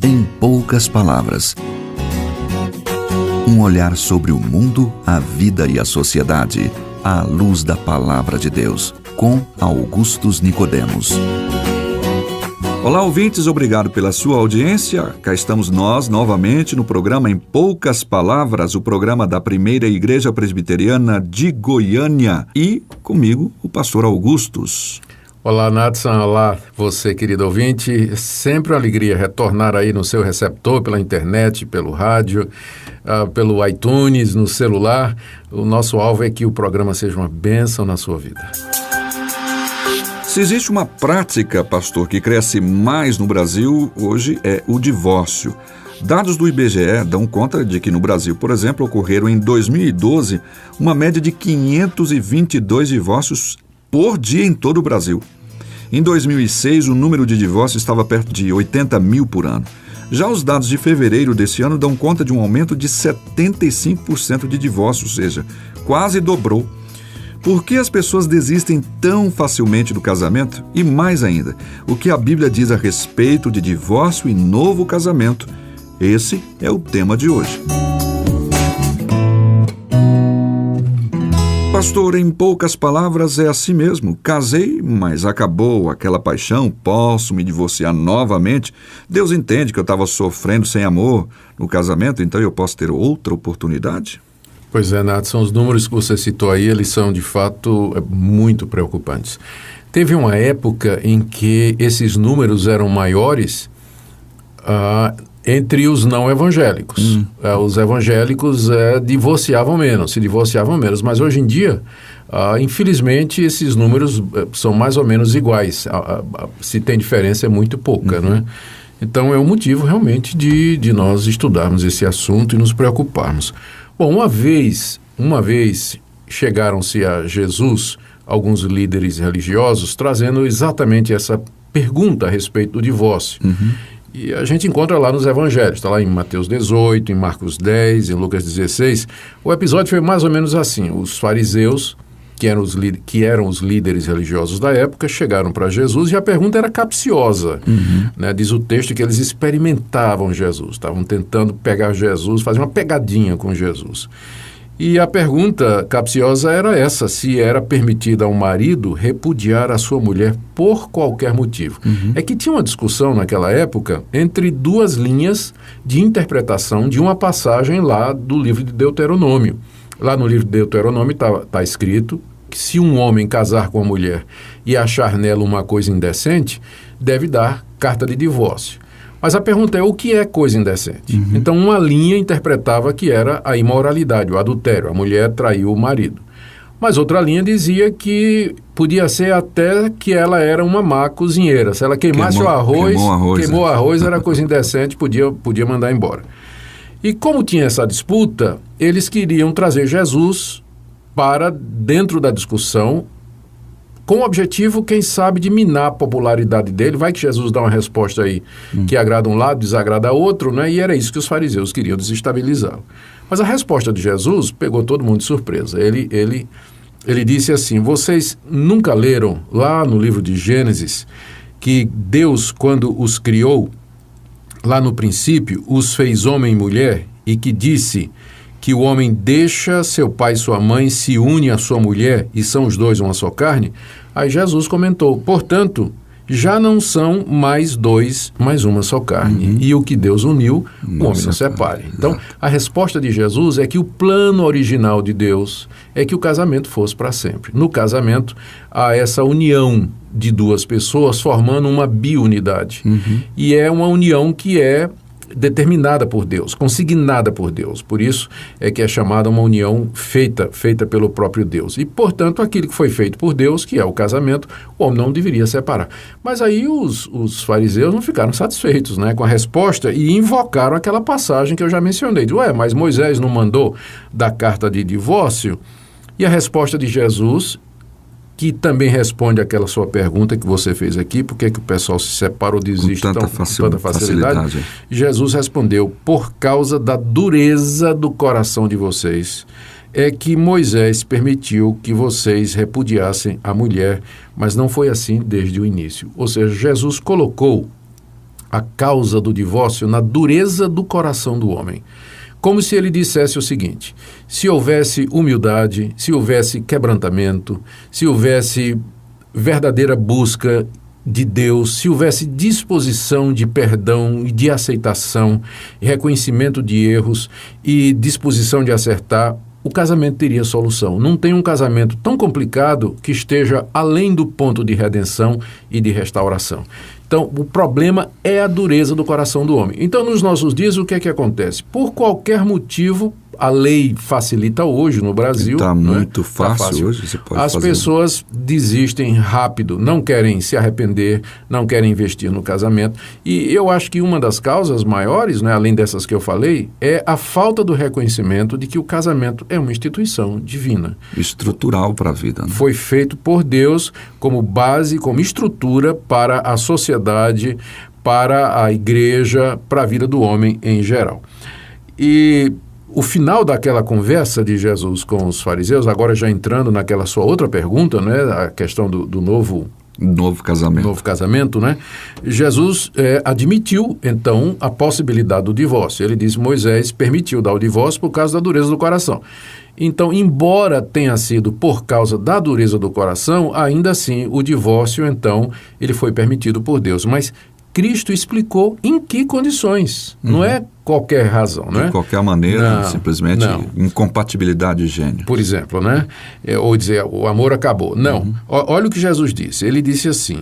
Em poucas palavras. Um olhar sobre o mundo, a vida e a sociedade, à luz da Palavra de Deus, com Augustus Nicodemos. Olá, ouvintes, obrigado pela sua audiência. Cá estamos nós, novamente, no programa Em Poucas Palavras, o programa da Primeira Igreja Presbiteriana de Goiânia. E, comigo, o pastor Augustus. Olá, Nathan. Olá, você, querido ouvinte. Sempre uma alegria retornar aí no seu receptor, pela internet, pelo rádio, pelo iTunes, no celular. O nosso alvo é que o programa seja uma bênção na sua vida. Se existe uma prática, pastor, que cresce mais no Brasil, hoje é o divórcio. Dados do IBGE dão conta de que no Brasil, por exemplo, ocorreram em 2012 uma média de 522 divórcios por dia em todo o Brasil. Em 2006, o número de divórcios estava perto de 80 mil por ano. Já os dados de fevereiro desse ano dão conta de um aumento de 75% de divórcios, ou seja, quase dobrou. Por que as pessoas desistem tão facilmente do casamento? E mais ainda, o que a Bíblia diz a respeito de divórcio e novo casamento? Esse é o tema de hoje. Pastor, em poucas palavras, é assim mesmo. Casei, mas acabou aquela paixão, posso me divorciar novamente. Deus entende que eu estava sofrendo sem amor no casamento, então eu posso ter outra oportunidade? Pois é, Nathan, os números que você citou aí, eles são, de fato, muito preocupantes. Teve uma época em que esses números eram maiores entre os não evangélicos. Os evangélicos se divorciavam menos, mas hoje em dia, infelizmente, esses números são mais ou menos iguais. Se tem diferença, é muito pouca, não é? Então, é um motivo realmente de nós estudarmos esse assunto e nos preocuparmos. Bom, uma vez chegaram-se a Jesus alguns líderes religiosos trazendo exatamente essa pergunta a respeito do divórcio. E a gente encontra lá nos evangelhos, está lá em Mateus 18, em Marcos 10, em Lucas 16. O episódio foi mais ou menos assim. Os fariseus, que eram os líderes religiosos da época, chegaram para Jesus e a pergunta era capciosa. Né? Diz o texto que eles experimentavam Jesus, estavam tentando pegar Jesus, fazer uma pegadinha com Jesus. E a pergunta capciosa era essa: se era permitido ao marido repudiar a sua mulher por qualquer motivo. É que tinha uma discussão naquela época entre duas linhas de interpretação de uma passagem lá do livro de Deuteronômio. Lá no livro de Deuteronômio está escrito que se um homem casar com uma mulher e achar nela uma coisa indecente, deve dar carta de divórcio. Mas a pergunta é: o que é coisa indecente? Então, uma linha interpretava que era a imoralidade, o adultério, a mulher traiu o marido. Mas outra linha dizia que podia ser até que ela era uma má cozinheira. Se ela queimasse o arroz, queimou o arroz, era coisa indecente, podia mandar embora. E como tinha essa disputa, eles queriam trazer Jesus para dentro da discussão, com o objetivo, quem sabe, de minar a popularidade dele. Vai que Jesus dá uma resposta aí que agrada um lado, desagrada outro, né? E era isso que os fariseus queriam, desestabilizá-lo. Mas a resposta de Jesus pegou todo mundo de surpresa. Ele disse assim: vocês nunca leram lá no livro de Gênesis que Deus, quando os criou, lá no princípio, os fez homem e mulher, e que disse que o homem deixa seu pai e sua mãe, se une à sua mulher e são os dois uma só carne? Aí Jesus comentou: portanto, já não são mais dois, mas uma só carne. E o que Deus uniu, o homem não separe. Então, a resposta de Jesus é que o plano original de Deus é que o casamento fosse para sempre. No casamento, há essa união de duas pessoas formando uma biunidade. E é uma união que é determinada por Deus, consignada por Deus. Por isso é que é chamada uma união feita pelo próprio Deus. E, portanto, aquilo que foi feito por Deus, que é o casamento, o homem não deveria separar. Mas aí os fariseus não ficaram satisfeitos, né, com a resposta e invocaram aquela passagem que eu já mencionei. Mas Moisés não mandou dar carta de divórcio? E a resposta de Jesus, que também responde àquela sua pergunta que você fez aqui: por que o pessoal se separa ou desiste com tanta facilidade? Jesus respondeu: por causa da dureza do coração de vocês, é que Moisés permitiu que vocês repudiassem a mulher, mas não foi assim desde o início. Ou seja, Jesus colocou a causa do divórcio na dureza do coração do homem. Como se ele dissesse o seguinte: se houvesse humildade, se houvesse quebrantamento, se houvesse verdadeira busca de Deus, se houvesse disposição de perdão e de aceitação, reconhecimento de erros e disposição de acertar, o casamento teria solução. Não tem um casamento tão complicado que esteja além do ponto de redenção e de restauração. Então, o problema é a dureza do coração do homem. Então, nos nossos dias, o que é que acontece? Por qualquer motivo, a lei facilita hoje no Brasil. Está muito fácil hoje, você pode fazer. As pessoas desistem rápido, não querem se arrepender, não querem investir no casamento. E eu acho que uma das causas maiores, né, além dessas que eu falei, é a falta do reconhecimento de que o casamento é uma instituição divina. Estrutural para a vida. Né? Foi feito por Deus como base, como estrutura para a sociedade, para a igreja, para a vida do homem em geral. E o final daquela conversa de Jesus com os fariseus, agora já entrando naquela sua outra pergunta, né, a questão do novo casamento, né? Jesus admitiu, então, a possibilidade do divórcio. Ele disse: Moisés permitiu dar o divórcio por causa da dureza do coração. Então, embora tenha sido por causa da dureza do coração, ainda assim, o divórcio, então, ele foi permitido por Deus. Mas Cristo explicou em que condições. Não é qualquer razão, né? De qualquer maneira, simplesmente incompatibilidade de gênero. Por exemplo, né? Ou dizer, o amor acabou. Não. Olha o que Jesus disse. Ele disse assim: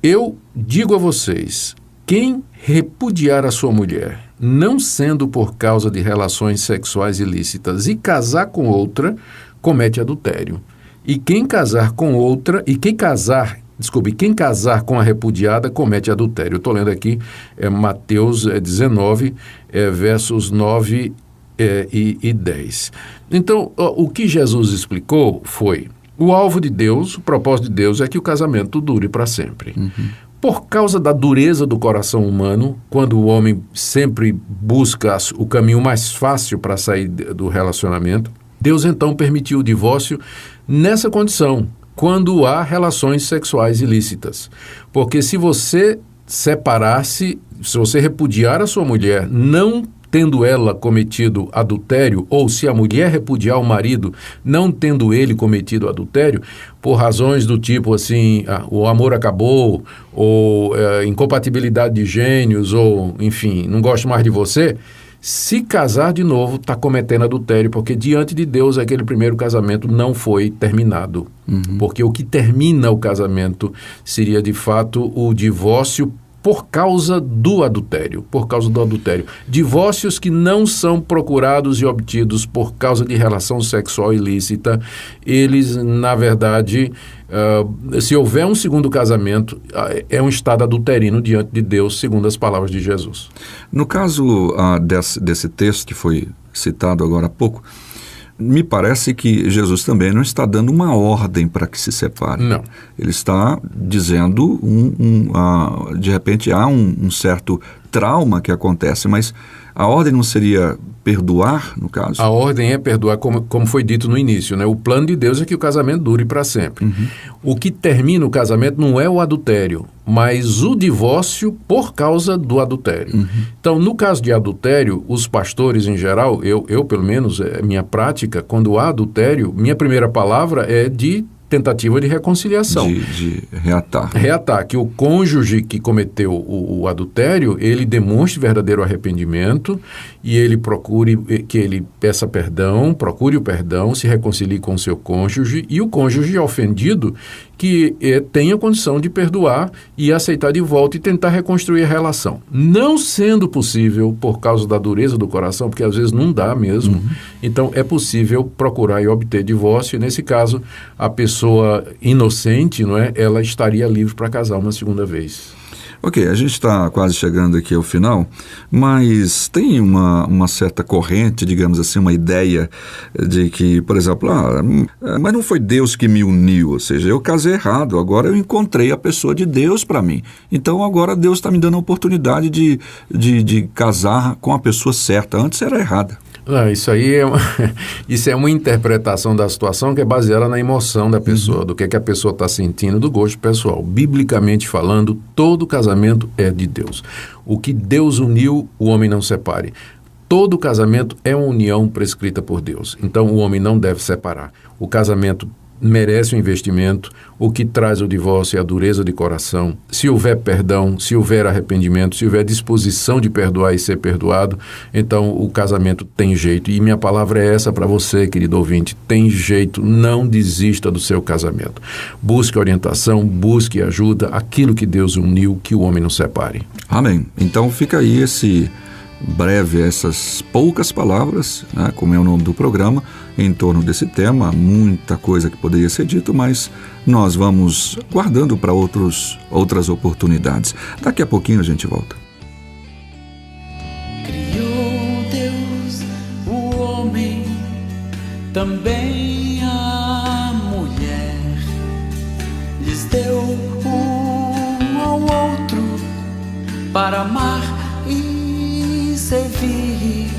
eu digo a vocês, quem repudiar a sua mulher, não sendo por causa de relações sexuais ilícitas, e casar com outra, comete adultério. E quem casar com a repudiada comete adultério. Eu estou lendo aqui Mateus 19, versos 9 e 10. Então, o que Jesus explicou foi: o alvo de Deus, o propósito de Deus é que o casamento dure para sempre. Por causa da dureza do coração humano, quando o homem sempre busca o caminho mais fácil para sair do relacionamento, Deus então permitiu o divórcio nessa condição, quando há relações sexuais ilícitas. Porque se você se você repudiar a sua mulher, não tendo ela cometido adultério, ou se a mulher repudiar o marido, não tendo ele cometido adultério, por razões do tipo assim, o amor acabou, ou incompatibilidade de gênios, ou enfim, não gosto mais de você, se casar de novo, está cometendo adultério, porque diante de Deus aquele primeiro casamento não foi terminado. Porque o que termina o casamento seria de fato o divórcio por causa do adultério. Divórcios que não são procurados e obtidos por causa de relação sexual ilícita, eles, na verdade, se houver um segundo casamento, é um estado adulterino diante de Deus, segundo as palavras de Jesus. No caso desse texto que foi citado agora há pouco, me parece que Jesus também não está dando uma ordem para que se separe. Não. Ele está dizendo, de repente há um certo trauma que acontece, mas a ordem não seria perdoar, no caso? A ordem é perdoar, como foi dito no início, né? O plano de Deus é que o casamento dure para sempre. O que termina o casamento não é o adultério, mas o divórcio por causa do adultério. Então, no caso de adultério, os pastores em geral, eu pelo menos, minha prática, quando há adultério, minha primeira palavra é de tentativa de reconciliação. De reatar. Reatar, que o cônjuge que cometeu o adultério, ele demonstre verdadeiro arrependimento e ele que ele peça perdão, procure o perdão, se reconcilie com o seu cônjuge, e o cônjuge ofendido que tenha condição de perdoar e aceitar de volta e tentar reconstruir a relação. Não sendo possível, por causa da dureza do coração, porque às vezes não dá mesmo, então é possível procurar e obter divórcio, e nesse caso, a pessoa inocente, não é, ela estaria livre para casar uma segunda vez. Ok, a gente está quase chegando aqui ao final, mas tem uma certa corrente, digamos assim, uma ideia de que, por exemplo, mas não foi Deus que me uniu, ou seja, eu casei errado, agora eu encontrei a pessoa de Deus para mim. Então agora Deus está me dando a oportunidade de casar com a pessoa certa, antes era errada. Isso aí isso é uma interpretação da situação que é baseada na emoção da pessoa, do que a pessoa está sentindo, do gosto pessoal. Biblicamente falando, todo casamento é de Deus. O que Deus uniu, o homem não separe. Todo casamento é uma união prescrita por Deus. Então, o homem não deve separar. O casamento merece um investimento. O que traz o divórcio é a dureza de coração. Se houver perdão, se houver arrependimento, se houver disposição de perdoar e ser perdoado, então o casamento tem jeito. E minha palavra é essa para você, querido ouvinte: tem jeito, não desista do seu casamento. Busque orientação, busque ajuda, aquilo que Deus uniu, que o homem não separe. Amém. Então fica aí essas poucas palavras, né, como é o nome do programa, em torno desse tema. Muita coisa que poderia ser dito, mas nós vamos guardando para outras oportunidades. Daqui a pouquinho a gente volta. Criou Deus o homem, também a mulher, lhes deu um ao outro para amar e servir,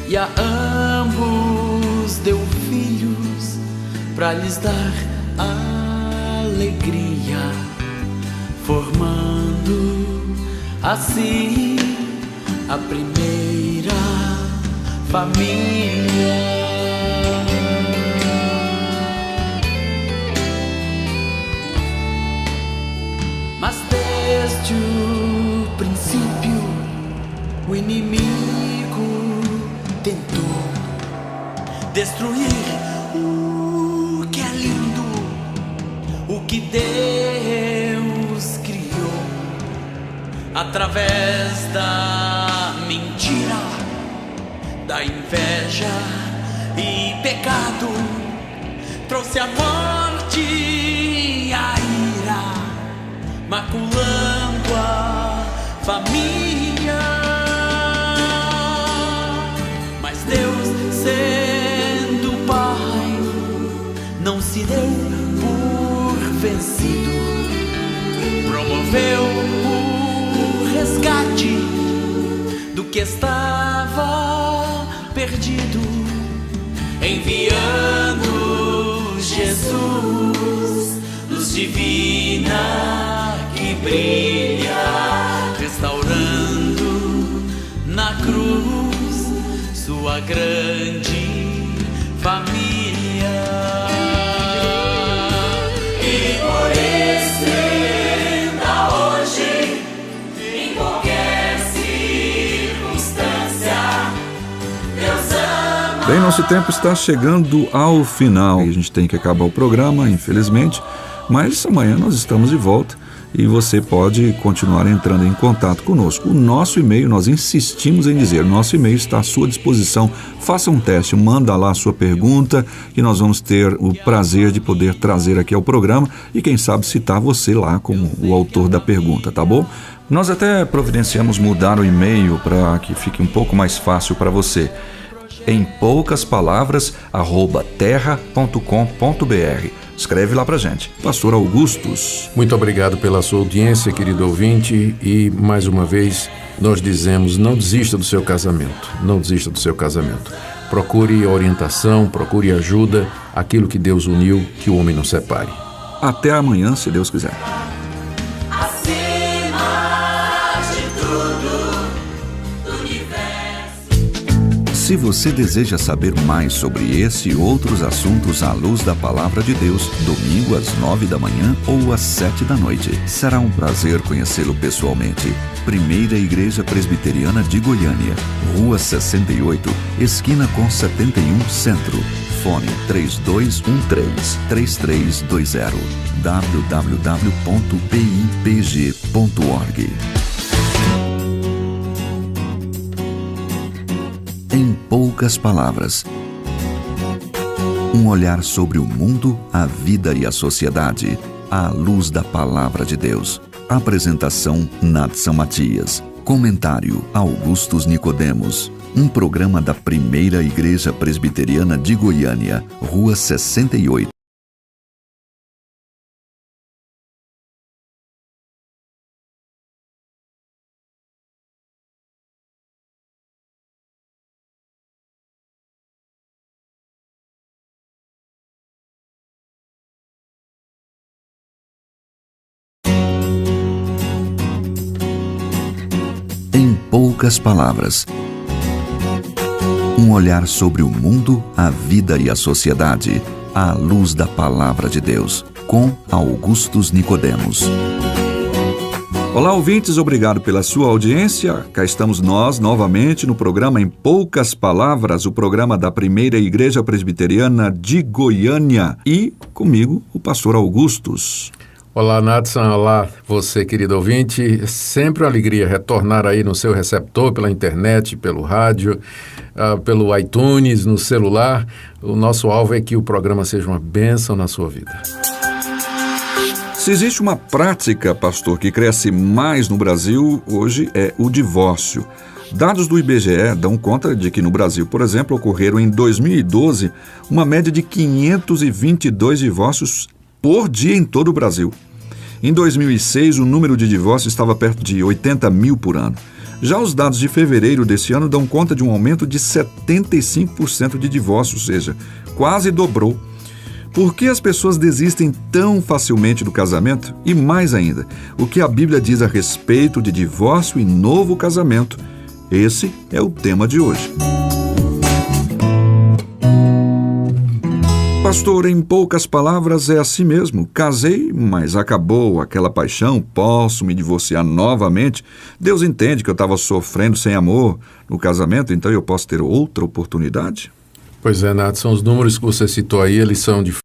e a ambos deu filhos para lhes dar alegria, formando assim a primeira família. Mas desde o princípio o inimigo tentou destruir o que é lindo, o que Deus criou, através da mentira, da inveja e pecado. Trouxe a morte e a ira, maculando a família. Mas Deus, sendo Pai, não se deu por vencido, promoveu o resgate do que estava perdido, enviando Jesus, luz divina que brilha, restaurando na cruz sua grande família. E por isso ainda hoje, em qualquer circunstância, Deus ama. Bem, nosso tempo está chegando ao final. A gente tem que acabar o programa, infelizmente, mas amanhã nós estamos de volta e você pode continuar entrando em contato conosco. O nosso e-mail, nós insistimos em dizer, nosso e-mail está à sua disposição. Faça um teste, manda lá a sua pergunta, que nós vamos ter o prazer de poder trazer aqui ao programa e quem sabe citar você lá como o autor da pergunta, tá bom? Nós até providenciamos mudar o e-mail para que fique um pouco mais fácil para você. Em poucas palavras, @terra.com.br. Escreve lá pra gente. Pastor Augustus. Muito obrigado pela sua audiência, querido ouvinte, e mais uma vez nós dizemos: não desista do seu casamento, não desista do seu casamento. Procure orientação, procure ajuda, aquilo que Deus uniu, que o homem não separe. Até amanhã, se Deus quiser. Se você deseja saber mais sobre esse e outros assuntos à luz da Palavra de Deus, domingo às 9 da manhã ou às 7 da noite. Será um prazer conhecê-lo pessoalmente. Primeira Igreja Presbiteriana de Goiânia, Rua 68, esquina com 71 Centro. Fone 3213-3320. www.pipg.org. Em poucas palavras, um olhar sobre o mundo, a vida e a sociedade, à luz da Palavra de Deus. Apresentação: Nadson Matias. Comentário: Augustus Nicodemos. Um programa da Primeira Igreja Presbiteriana de Goiânia, Rua 68. Em poucas palavras. Um olhar sobre o mundo, a vida e a sociedade, à luz da Palavra de Deus, com Augustus Nicodemos. Olá, ouvintes, obrigado pela sua audiência. Cá estamos nós, novamente, no programa Em Poucas Palavras, o programa da Primeira Igreja Presbiteriana de Goiânia. E, comigo, o pastor Augustus. Olá, Nathan. Olá, você, querido ouvinte. Sempre uma alegria retornar aí no seu receptor, pela internet, pelo rádio, pelo iTunes, no celular. O nosso alvo é que o programa seja uma bênção na sua vida. Se existe uma prática, pastor, que cresce mais no Brasil, hoje é o divórcio. Dados do IBGE dão conta de que no Brasil, por exemplo, ocorreram em 2012 uma média de 522 divórcios por dia em todo o Brasil. Em 2006, o número de divórcios estava perto de 80 mil por ano. Já os dados de fevereiro desse ano dão conta de um aumento de 75% de divórcios, ou seja, quase dobrou. Por que as pessoas desistem tão facilmente do casamento? E mais ainda, o que a Bíblia diz a respeito de divórcio e novo casamento? Esse é o tema de hoje. Pastor, em poucas palavras, é assim mesmo. Casei, mas acabou aquela paixão, posso me divorciar novamente. Deus entende que eu estava sofrendo sem amor no casamento, então eu posso ter outra oportunidade? Pois é, Nathan, os números que você citou aí, eles são de